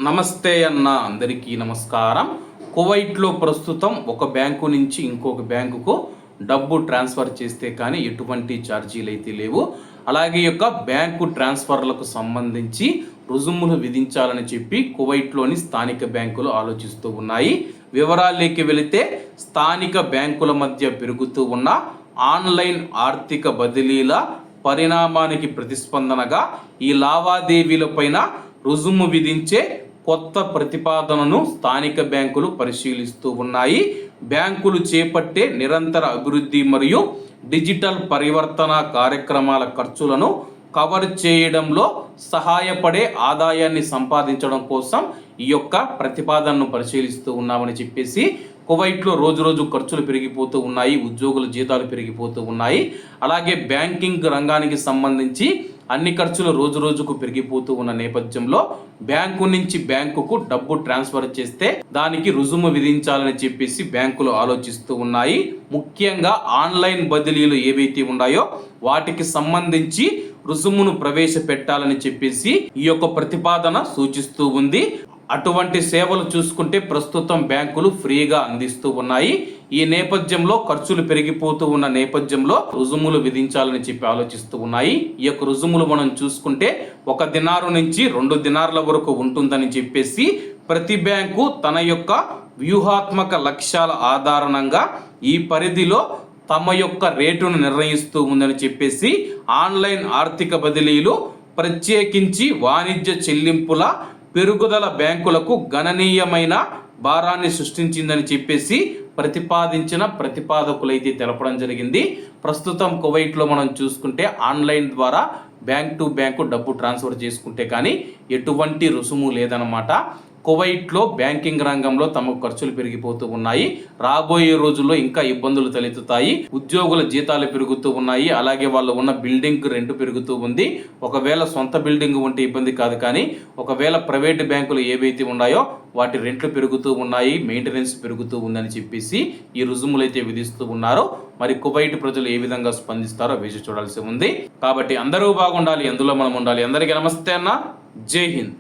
నమస్తే అన్న అందరికీ నమస్కారం. కువైట్లో ప్రస్తుతం ఒక బ్యాంకు నుంచి ఇంకొక బ్యాంకుకు డబ్బు ట్రాన్స్ఫర్ చేస్తే కానీ ఎటువంటి ఛార్జీలు అయితే లేవు. అలాగే యొక్క బ్యాంకు ట్రాన్స్ఫర్లకు సంబంధించి రుజుములు విధించాలని చెప్పి కువైట్లోని స్థానిక బ్యాంకులు ఆలోచిస్తూ ఉన్నాయి. వివరాల్లోకి వెళితే స్థానిక బ్యాంకుల మధ్య పెరుగుతూ ఉన్న ఆన్లైన్ ఆర్థిక బదిలీల పరిణామానికి ప్రతిస్పందనగా ఈ లావాదేవీలపైన రుజుము విధించే కొత్త ప్రతిపాదనను స్థానిక బ్యాంకులు పరిశీలిస్తూ ఉన్నాయి. బ్యాంకులు చేపట్టే నిరంతర అభివృద్ధి మరియు డిజిటల్ పరివర్తన కార్యక్రమాల ఖర్చులను కవర్ చేయడంలో సహాయపడే ఆదాయాన్ని సంపాదించడం కోసం ఈ యొక్క ప్రతిపాదనను పరిశీలిస్తూ ఉన్నామని చెప్పేసి కువైట్లో రోజు ఖర్చులు పెరిగిపోతూ ఉన్నాయి, ఉద్యోగుల జీతాలు పెరిగిపోతూ ఉన్నాయి. అలాగే బ్యాంకింగ్ రంగానికి సంబంధించి అన్ని ఖర్చులు రోజుకు పెరిగిపోతూ ఉన్న నేపథ్యంలో బ్యాంకు నుంచి బ్యాంకుకు డబ్బు ట్రాన్స్ఫర్ చేస్తే దానికి రుజుము విధించాలని చెప్పేసి బ్యాంకులు ఆలోచిస్తూ ఉన్నాయి. ముఖ్యంగా ఆన్లైన్ బదిలీలు ఏవైతే ఉన్నాయో వాటికి సంబంధించి రుజుమును ప్రవేశపెట్టాలని చెప్పేసి ఈ యొక్క ప్రతిపాదన సూచిస్తూ ఉంది. అటువంటి సేవలు చూసుకుంటే ప్రస్తుతం బ్యాంకులు ఫ్రీగా అందిస్తూ ఉన్నాయి. ఈ నేపథ్యంలో ఖర్చులు పెరిగిపోతూ ఉన్న నేపథ్యంలో రుజుములు విధించాలని చెప్పి ఆలోచిస్తూ ఉన్నాయి. ఈ యొక్క రుజుములు మనం చూసుకుంటే 1 దినారు నుంచి 2 దినార్ల వరకు ఉంటుందని చెప్పేసి ప్రతి బ్యాంకు తన యొక్క వ్యూహాత్మక లక్ష్యాల ఆధారంగా ఈ పరిధిలో తమ యొక్క రేటును నిర్ణయిస్తూ ఉందని చెప్పేసి ఆన్లైన్ ఆర్థిక బదిలీలు ప్రత్యేకించి వాణిజ్య చెల్లింపుల పెరుగుదల బ్యాంకులకు గణనీయమైన భారాన్ని సృష్టించిందని చెప్పేసి ప్రతిపాదకులైతే తెలపడం జరిగింది. ప్రస్తుతం కువైట్లో మనం చూసుకుంటే ఆన్లైన్ ద్వారా బ్యాంక్ టు బ్యాంకు డబ్బు ట్రాన్స్ఫర్ చేసుకుంటే కానీ ఎటువంటి రుసుము లేదన్నమాట. కువైట్లో బ్యాంకింగ్ రంగంలో తమకు ఖర్చులు పెరిగిపోతూ ఉన్నాయి. రాబోయే రోజుల్లో ఇంకా ఇబ్బందులు తలెత్తుతాయి. ఉద్యోగుల జీతాలు పెరుగుతూ ఉన్నాయి. అలాగే వాళ్ళు ఉన్న బిల్డింగ్ రెంట్ పెరుగుతూ ఉంది. ఒకవేళ సొంత బిల్డింగ్ ఉంటే ఇబ్బంది కాదు, కానీ ఒకవేళ ప్రైవేట్ బ్యాంకులు ఏవైతే ఉన్నాయో వాటి రెంట్లు పెరుగుతూ ఉన్నాయి, మెయింటెనెన్స్ పెరుగుతూ ఉందని చెప్పేసి ఈ రుజుములు అయితే విధిస్తూ ఉన్నారు. మరి కువైట్ ప్రజలు ఏ విధంగా స్పందిస్తారో వేచి చూడాల్సి ఉంది. కాబట్టి అందరూ బాగుండాలి, అందులో మనం ఉండాలి. అందరికీ నమస్తే అన్న, జై హింద్.